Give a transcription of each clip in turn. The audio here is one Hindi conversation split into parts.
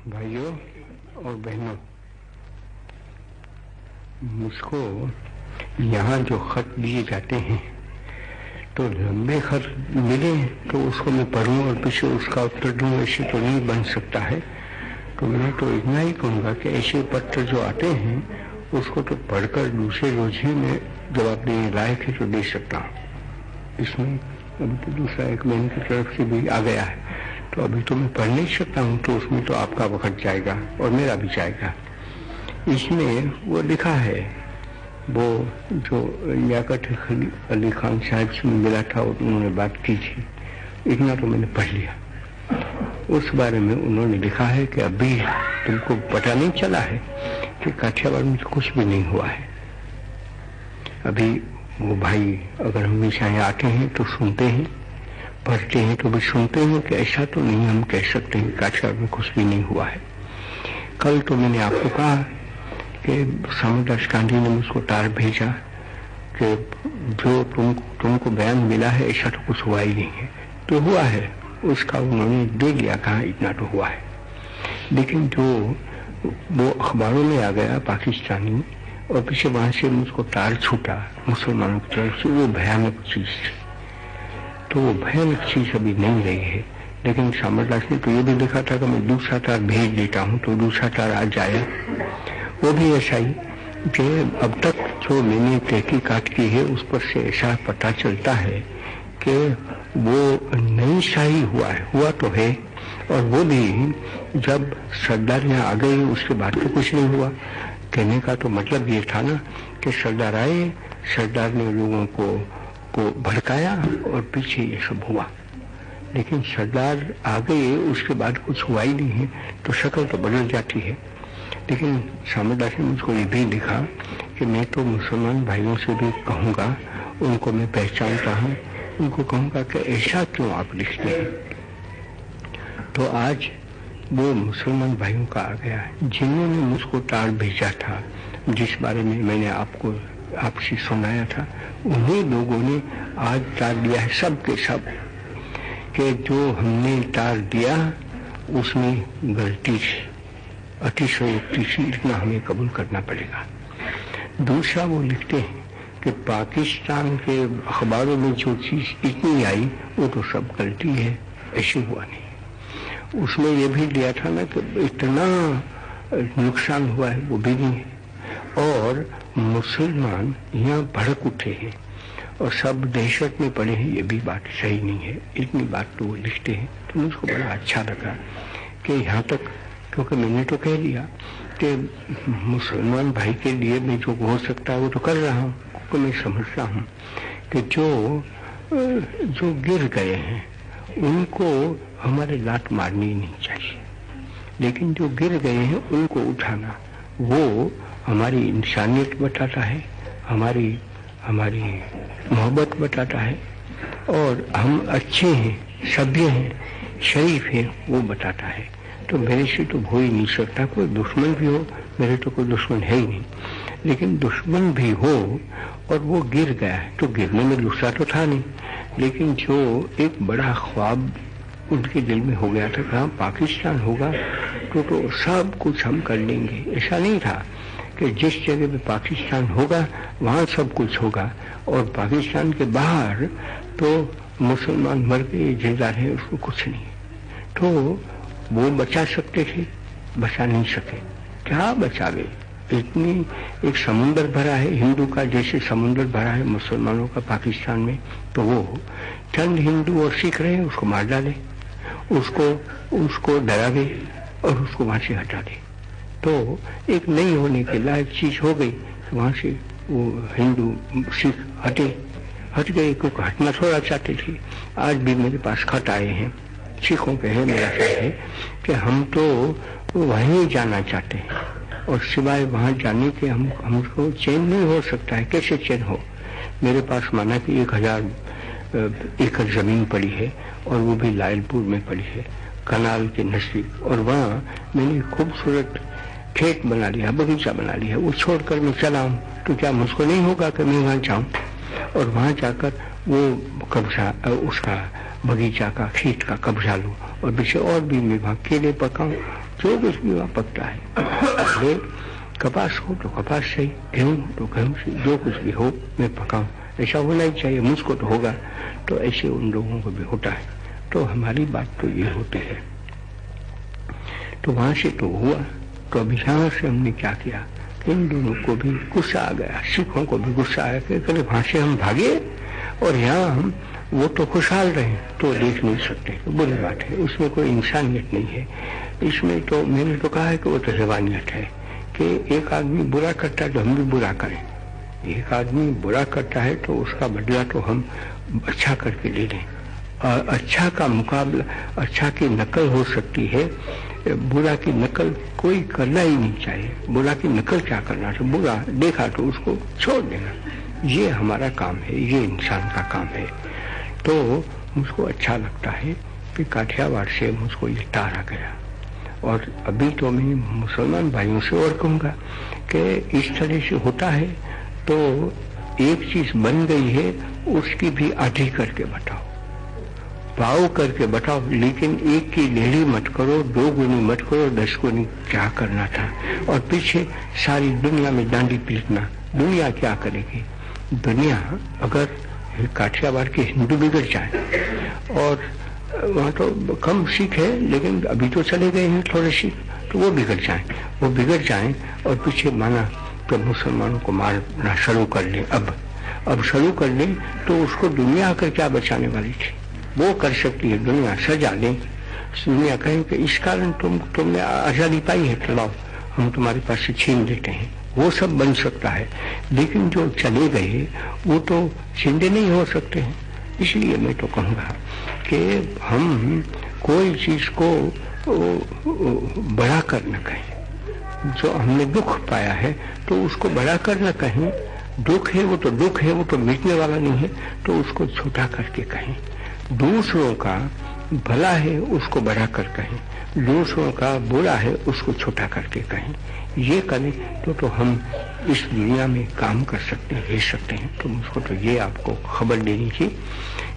भाइयों और बहनों, मुझको यहाँ जो खत दिए जाते हैं तो लंबे खत मिले तो उसको मैं पढ़ूं और पीछे उसका उत्तर दूं, ऐसे तो नहीं बन सकता है। तो मैं तो इतना ही कहूँगा कि ऐसे पत्र जो आते हैं उसको तो पढ़कर दूसरे रोज ही मैं जवाब देने लायक है तो दे सकता हूँ। इसमें अभी तो दूसरा एक बहन की तरफ से भी आ गया है, तो अभी तो मैं पढ़ नहीं सकता हूँ, तो उसमें तो आपका वक्त जाएगा और मेरा भी जाएगा। इसमें वो लिखा है, वो जो लियाकत अली खान साहब से मिला था और उन्होंने बात की थी, इतना तो मैंने पढ़ लिया। उस बारे में उन्होंने लिखा है कि अभी तुमको पता नहीं चला है कि काठियावाड़ में तो कुछ भी नहीं हुआ है। अभी वो भाई अगर हमेशा यहाँ आते हैं तो सुनते हैं, पढ़ते हैं तो भी सुनते हैं कि ऐसा तो नहीं हम कह सकते हैं काठियावाड़ में कुछ भी नहीं हुआ है। कल तो मैंने आपको कहा कि सामरदास गांधी ने मुझको तार भेजा कि जो तुमको बयान मिला है ऐसा तो कुछ हुआ ही नहीं है। तो हुआ है, उसका उन्होंने दे लिया, कहा इतना तो हुआ है। लेकिन जो वो अखबारों में आ गया पाकिस्तानी और पीछे वहां से मुझको तार छूटा मुसलमानों की तरफ से, वो भयानक चीज थी। तो वो भयानक चीज अभी नहीं रही है। लेकिन सामरदास ने तो ये भी लिखा था कि मैं दूसरा तार भेज देता हूँ, तो दूसरा तार आ जाए। वो भी ऐसा ही कि अब तक जो मैंने तहकीकात की है उस पर से ऐसा पता चलता है कि वो नहीं शाही हुआ है, हुआ तो है, और वो भी जब सरदार यहाँ आ गए उसके बाद तो कुछ नहीं हुआ। कहने का तो मतलब ये था ना कि सरदार आए, सरदार ने लोगों को भड़काया और पीछे ये सब हुआ। लेकिन सरदार आ गए उसके बाद कुछ हुआ ही नहीं है, तो शक्ल तो बदल जाती है। लेकिन सामरदास ने मुझको ये भी लिखा कि मैं तो मुसलमान भाइयों से भी कहूँगा, उनको मैं पहचानता हूँ, उनको कहूँगा कि ऐसा क्यों आप लिखते हैं। तो आज वो मुसलमान भाइयों का आ गया जिन्होंने मुझको तार भेजा था, जिस बारे में मैंने आपसे सुनाया था, उन्हीं लोगों ने आज तार दिया है, सब के सब, कि जो हमने तार दिया उसमें गलती थी, अतिशयोक्ति थी, इतना हमें कबूल करना पड़ेगा। दूसरा वो लिखते हैं कि पाकिस्तान के अखबारों में जो चीज इतनी आई वो तो सब गलती है, ऐसे हुआ नहीं। उसमें ये भी दिया था ना कि इतना नुकसान हुआ है, वो भी नहीं है। और मुसलमान यहाँ भड़क उठे हैं और सब दहशत में पड़े हैं, ये भी बात सही नहीं है। इतनी बात तो वो लिखते हैं। तो मुझको बड़ा अच्छा लगा कि यहाँ तक, क्योंकि मैंने तो कह दिया कि मुसलमान भाई के लिए मैं जो हो सकता है वो तो कर रहा हूँ, क्योंकि मैं समझता हूँ कि जो गिर गए हैं उनको हमारे लात मारनी नहीं चाहिए, लेकिन जो गिर गए हैं उनको उठाना वो हमारी इंसानियत बताता है, हमारी मोहब्बत बताता है, और हम अच्छे हैं, सभ्य हैं, शरीफ हैं, वो बताता है। तो मेरे से तो हो ही नहीं सकता, कोई दुश्मन भी हो, मेरे तो कोई दुश्मन है ही नहीं, लेकिन दुश्मन भी हो और वो गिर गया है, तो गिरने में दूसरा तो था नहीं। लेकिन जो एक बड़ा ख्वाब उनके दिल में हो गया था कि हाँ पाकिस्तान होगा तो सब कुछ हम कर लेंगे, ऐसा नहीं था कि जिस जगह पे पाकिस्तान होगा वहाँ सब कुछ होगा, और पाकिस्तान के बाहर तो मुसलमान मर गए, जिंदा रहे, उसको कुछ नहीं। तो वो बचा सकते थे, बचा नहीं सके। क्या बचा गए? इतनी एक समुंदर भरा है हिंदू का, जैसे समुंदर भरा है मुसलमानों का पाकिस्तान में, तो वो चंद हिंदू और सिख रहे, उसको मार डाले, उसको डरावे और उसको वहां से हटा दे। तो एक नहीं होने के लायक चीज हो गई, तो वहां से वो हिंदू सिख हट गए, क्योंकि हटना थोड़ा चाहते थे। आज भी मेरे पास खत आए हैं सिखों के, है मेरा ख्याल है कि हम तो वहीं जाना चाहते हैं, और सिवाय वहां जाने के हमको चैन नहीं हो सकता है। कैसे चैन हो? मेरे पास माना कि 1000 एकड़ जमीन पड़ी है, और वो भी लायलपुर में पड़ी है, कनाल के नजदीक, और वहाँ मैंने खूबसूरत खेत बना लिया, बगीचा बना लिया। वो छोड़कर मैं चला हूँ, तो क्या मुझको नहीं होगा कि मैं वहाँ जाऊँ और वहाँ जाकर वो कब्जा, उसका बगीचा का, खेत का कब्जा लूँ, और पीछे और भी मैं वहाँ केले पकाऊँ जो कुछ भी वहाँ पकता है, पहले कपास हो तो कपास सही, गेहूँ हो तो गेहूँ सही, जो कुछ भी हो मैं पकाऊं, ऐसा होना ही चाहिए, मुझको तो होगा। तो ऐसे उन लोगों को भी होता है। तो हमारी बात तो ये होती है। तो वहां से तो हुआ। तो अभी यहाँ से हमने क्या किया, इन दोनों को भी गुस्सा आ गया, सिखों को भी गुस्सा आया कि कल वहां से हम भागे और यहाँ हम वो तो खुशहाल रहे, तो देख नहीं सकते, तो बुरी बात है, उसमें कोई इंसानियत नहीं है। इसमें तो मैंने तो कहा है कि वो तो हैवानियत है कि एक आदमी बुरा करता है तो हम भी बुरा करें। एक आदमी बुरा करता है तो उसका बदला तो हम अच्छा करके ले लें। अच्छा का मुकाबला, अच्छा की नकल हो सकती है, बुरा की नकल कोई करना ही नहीं चाहिए। बुरा की नकल क्या करना है, बुरा देखा तो उसको छोड़ देना, ये हमारा काम है, ये इंसान का काम है। तो मुझको अच्छा लगता है कि काठियावाड़ से मुझको ये तारा गया। और अभी तो मैं मुसलमान भाइयों से और कहूँगा कि इस तरह से होता है तो एक चीज बन गई है, उसकी भी आधी करके बताओ, पाव करके बताओ, लेकिन एक की डेढ़ी मत करो, 2 गुनी मत करो, 10 गुनी क्या करना था। और पीछे सारी दुनिया में डांडी पीटना, दुनिया क्या करेगी। दुनिया अगर काठियावाड़ के हिंदू बिगड़ जाए, और वहाँ तो कम सिख है लेकिन अभी तो चले गए हैं थोड़े सिख, तो वो बिगड़ जाए और पीछे माना तो मुसलमानों को मारना शुरू कर ले, अब शुरू कर ले, तो उसको दुनिया आकर क्या बचाने वाली थी। वो कर सकती है, दुनिया सजा दे, दुनिया कहें कि इस कारण तुमने आजादी पाई है, चलाओ हम तुम्हारे पास से छीन लेते हैं, वो सब बन सकता है। लेकिन जो चले गए वो तो जिंदे नहीं हो सकते हैं। इसलिए मैं तो कहूँगा कि हम कोई चीज को बड़ा कर न कहें। जो हमने दुख पाया है तो उसको बड़ा कर न कहें। दुख है वो तो दुख है, वो तो मिटने वाला नहीं है, तो उसको छोटा करके कहें। दूसरों का भला है उसको बड़ा कर कहें, दूसरों का बुरा है उसको छोटा करके कहें। ये करें तो हम इस दुनिया में काम कर सकते हैं, रह सकते हैं। तो मुझको तो ये आपको खबर देनी थी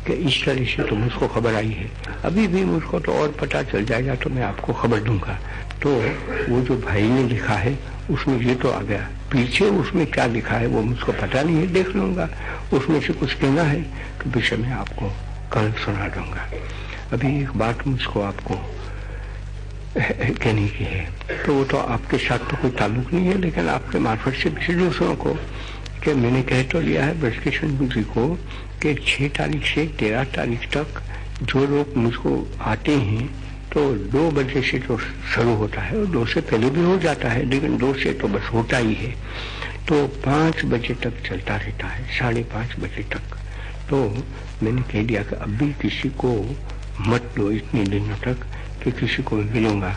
कि इस तरह से तो मुझको खबर आई है। अभी भी मुझको तो और पता चल जाएगा तो मैं आपको खबर दूंगा। तो वो जो भाई ने लिखा है उसमें ये तो आ गया, पीछे उसमें क्या लिखा है वो मुझको पता नहीं है, देख लूंगा। उसमें से कुछ कहना है तो पीछे मैं आपको कल सुना दूंगा। अभी एक बात मुझको आपको कहने की है, तो वो तो आपके साथ तो कोई ताल्लुक नहीं है, लेकिन आपके मार्फत से किसी दूसरों को कि मैंने कह तो लिया है ब्रजकिशन जी को कि 6 तारीख से 13 तारीख तक जो लोग मुझको आते हैं तो 2 बजे से तो शुरू होता है, और 2 से पहले भी हो जाता है, लेकिन 2 से तो बस होता ही है। तो 5 बजे तक चलता रहता है, 5:30 बजे तक। तो मैंने कह दिया कि अभी किसी को मत दो इतने दिनों तक कि किसी को मिलूंगा।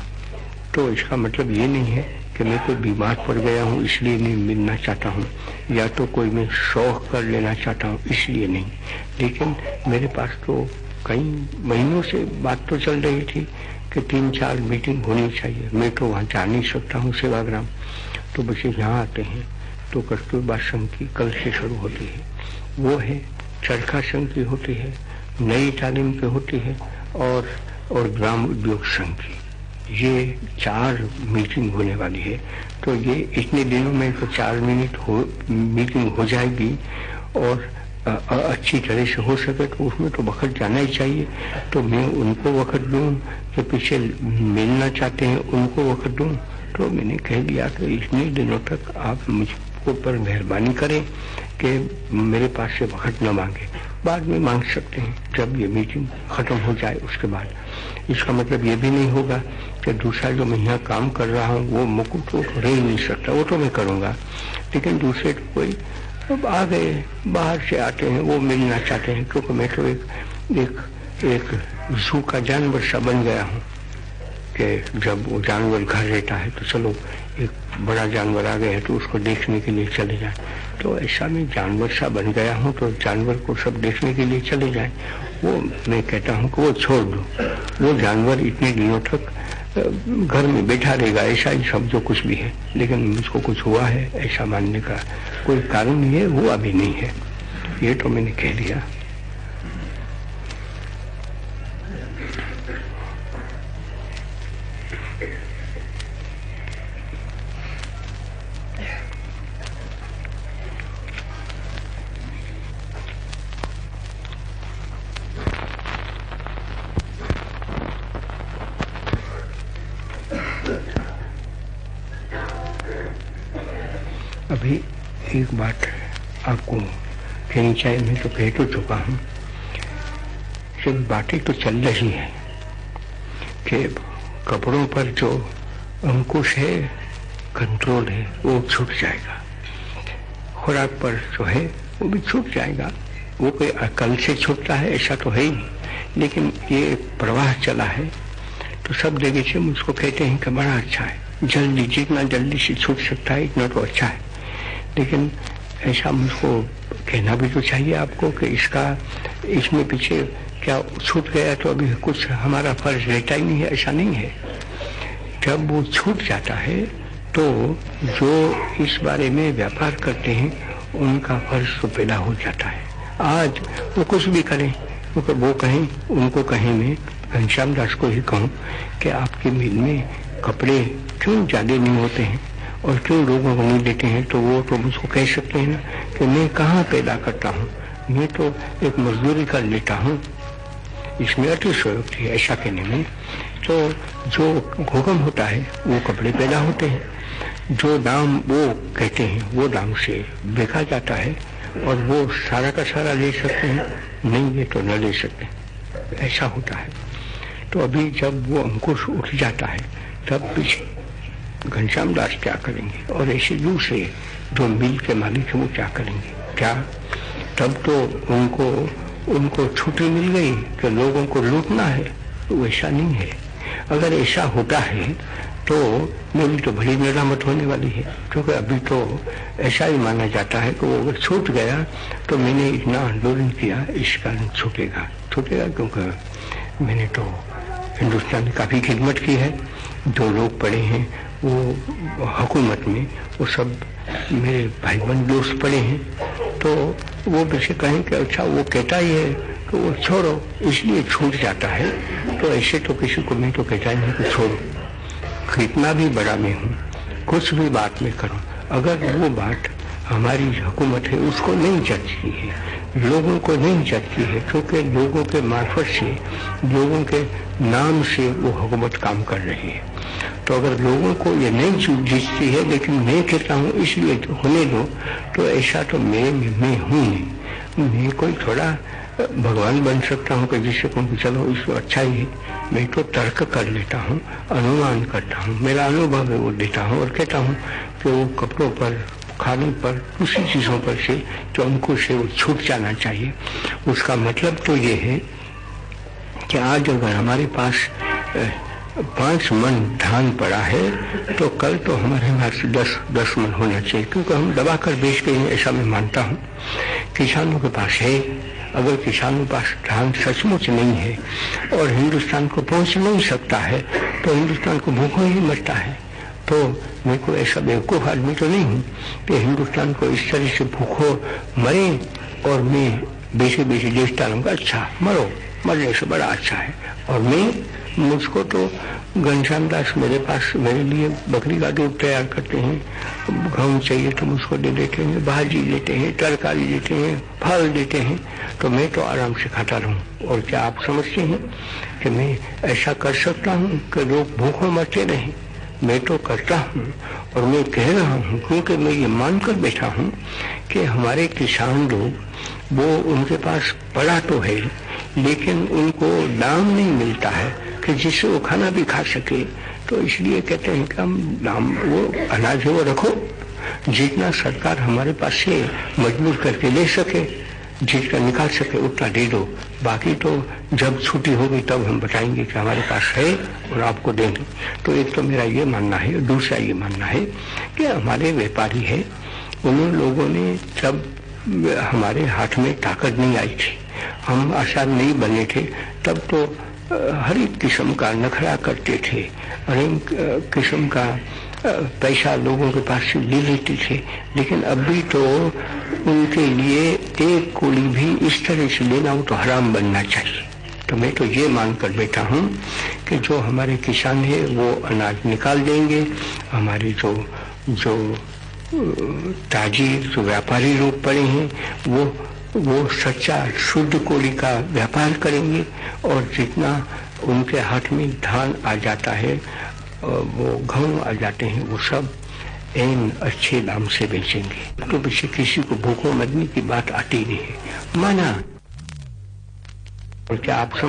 तो इसका मतलब ये नहीं है कि मैं कोई बीमार पड़ गया हूँ इसलिए नहीं मिलना चाहता हूँ, या तो कोई मैं शौक कर लेना चाहता हूँ इसलिए नहीं। लेकिन मेरे पास तो कई महीनों से बात तो चल रही थी कि 3-4 मीटिंग होनी चाहिए। मैं तो वहाँ जा नहीं सकता हूँ सेवाग्राम, तो बच्चे यहाँ आते हैं। तो कस्तूरबा संघ की कल से शुरू होती है, वो है चरखा संघ की होती है, नई तालीम की होती है, और ग्राम उद्योग संघ की। ये 4 मीटिंग होने वाली है। तो ये इतने दिनों में तो 4 मीटिंग हो जाएगी, और अच्छी तरह से हो सके तो उसमें तो वक्त जाना ही चाहिए। तो मैं उनको वक्त दूं जो पीछे मिलना चाहते हैं, उनको वक्त दूं। तो मैंने कह दिया कि इतने दिनों तक आप मुझको पर मेहरबानी करें कि मेरे पास से वक्त न मांगे, बाद में मांग सकते हैं जब ये मीटिंग खत्म हो जाए उसके बाद। इसका मतलब ये भी नहीं होगा कि दूसरा जो मैं यहाँ काम कर रहा हूँ वो मुकुट तो रह ही नहीं सकता, वो तो मैं करूँगा। लेकिन दूसरे कोई अब आ गए, बाहर से आते हैं, वो मिलना चाहते हैं, क्योंकि मैं तो एक जू का जानवर सा बन गया हूँ कि जब वो जानवर घर रहता है तो चलो एक बड़ा जानवर आ गया है तो उसको देखने के लिए चले जाए। तो ऐसा मैं जानवर सा बन गया हूँ तो जानवर को सब देखने के लिए चले जाए। वो मैं कहता हूँ कि वो छोड़ दो, वो जानवर इतने दिनों तक घर में बैठा रहेगा, ऐसा ही सब जो कुछ भी है। लेकिन मुझको कुछ हुआ है ऐसा मानने का कोई कारण नहीं है, हुआ भी नहीं है, ये तो मैंने कह दिया। एक बात आपको कहनी चाहिए, मैं तो कह तो चुका हूँ, जब बातें तो चल रही है कि कपड़ों पर जो अंकुश है, कंट्रोल है, वो छूट जाएगा, खुराक पर जो है वो भी छूट जाएगा। वो कोई अकल से छूटता है ऐसा तो है ही नहीं, लेकिन ये प्रवाह चला है तो सब जगह से मुझको कहते हैं कि बड़ा अच्छा है, जल्दी जितना जल्दी से छूट सकता है इतना तो अच्छा है। लेकिन ऐसा मुझको कहना भी तो चाहिए आपको कि इसमें पीछे क्या छूट गया तो अभी कुछ हमारा फर्ज रहता ही नहीं है, ऐसा नहीं है। जब वो छूट जाता है तो जो इस बारे में व्यापार करते हैं उनका फर्ज तो पैदा हो जाता है। आज वो कुछ भी करें, वो कहें, उनको कहें, मैं घनश्याम दास को ही कहूँ कि आपके मिल में कपड़े क्यों ज्यादा नहीं होते हैं और क्यों लोगों को नहीं देते हैं, तो वो तो मुझको कह सकते हैं ना कि मैं कहाँ पैदा करता हूँ, मैं तो एक मजदूरी कर लेता हूँ। इसमें अतिशयोक्ति है ऐसा कहने में। तो जो भूकंप होता है वो कपड़े पैदा होते हैं, जो दाम वो कहते हैं वो दाम से बेचा जाता है और वो सारा का सारा ले सकते हैं, नहीं ये तो न ले सकते, ऐसा होता है। तो अभी जब वो अंकुश उठ जाता है तब पीछे घनश्याम दास क्या करेंगे और ऐसे दूसरे जो मिल के मालिक है वो क्या करेंगे? क्या तब तो उनको छुट्टी मिल गई कि लोगों को लूटना है? तो ऐसा नहीं है। अगर ऐसा होता है तो मेरी तो बड़ी निरामत होने वाली है, क्योंकि अभी तो ऐसा ही माना जाता है कि वो अगर छूट गया तो मैंने इतना आंदोलन किया इस कारण छूटेगा क्योंकि मैंने तो हिंदुस्तान की काफ़ी खिदमत की है। जो लोग पढ़े हैं वो हुकूमत में, वो सब मेरे भाई बहन दोस्त पढ़े हैं, तो वो वैसे कहें कि अच्छा वो कहता ही है कि वो छोड़ो इसलिए छूट जाता है, तो ऐसे तो किसी को मैं तो कहता ही नहीं कि छोड़ो। कितना भी बड़ा मैं हूँ, कुछ भी बात में करूँ, अगर वो बात हमारी हुकूमत है उसको नहीं जचती है, लोगों को नहीं जचती है, क्योंकि लोगों के मार्फत से, लोगों के नाम से वो हुकूमत काम कर रही है। तो अगर लोगों को ये नहीं जचती है, लेकिन मैं कहता हूँ इसलिए तो होने दो, तो ऐसा तो मैं हूँ नहीं। मैं कोई थोड़ा भगवान बन सकता हूँ कि जिससे कहूँ चलो इसको अच्छा ही है। मैं तो तर्क कर लेता हूँ, अनुमान करता हूँ, मेरा अनुभव है वो देता हूँ और कहता हूँ कि वो कपड़ों पर, खाने पर, दूसरी चीज़ों पर से जो अंकुश है वो छूट जाना चाहिए। उसका मतलब तो ये है कि आज अगर हमारे पास 5 मन धान पड़ा है तो कल तो हमारे पास 10 मन होना चाहिए, क्योंकि हम दबा कर बेच गए हैं ऐसा मैं मानता हूँ। किसानों के पास है, अगर किसानों के पास धान सचमुच नहीं है और हिंदुस्तान को पहुंच नहीं सकता है तो हिंदुस्तान को भूखों ही मरता है। तो मैं कोई ऐसा बेवकूफ़ आदमी तो नहीं हूँ कि हिंदुस्तान को इस तरह से भूखों मरे और मैं बेचे देखता रहूँगा, अच्छा मरो, मरने से बड़ा अच्छा है। और मुझको तो घनश्याम दास मेरे पास मेरे लिए बकरी का दूध तैयार करते हैं, गेहूँ चाहिए तो मुझको दे देते हैं, भाजी देते हैं, तरकारी देते हैं, फल देते हैं, तो मैं तो आराम से खाता रहूँ। और क्या आप समझते हैं कि मैं ऐसा कर सकता हूँ कि लोग भूखों मरते रहें? मैं तो करता हूँ और मैं कह रहा हूँ, क्योंकि मैं ये मानकर बैठा हूँ कि हमारे किसान लोग वो उनके पास पड़ा तो है लेकिन उनको दाम नहीं मिलता है कि जिससे वो खाना भी खा सके। तो इसलिए कहते हैं कि हम दाम, वो अनाज वो रखो जितना सरकार हमारे पास से मजबूर करके ले सके, जितना निकाल सके उतना दे दो, बाकी तो जब छुट्टी होगी तब हम बताएंगे कि हमारे पास है और आपको देंगे। तो एक तो मेरा ये मानना है, दूसरा ये मानना है कि हमारे व्यापारी है, उन लोगों ने जब हमारे हाथ में ताकत नहीं आई थी, हम आसान नहीं बने थे, तब तो हर एक किस्म का नखरा करते थे, हर एक किस्म का पैसा लोगों के पास से ले लेते थे। लेकिन अभी तो उनके लिए एक कौड़ी भी इस तरह से लेना हो तो हराम बनना चाहिए। तो मैं तो ये मानकर बैठा हूँ कि जो हमारे किसान है वो अनाज निकाल देंगे, हमारे जो ताजिर, जो व्यापारी लोग पड़े हैं वो सच्चा शुद्ध कौड़ी का व्यापार करेंगे और जितना उनके हाथ में धान आ जाता है, वो गेहूँ आ जाते हैं, वो सब एन अच्छे दाम से बेचेंगे। तो पीछे किसी को भूखों मरने की बात आती नहीं है, माना। और क्या आप समझ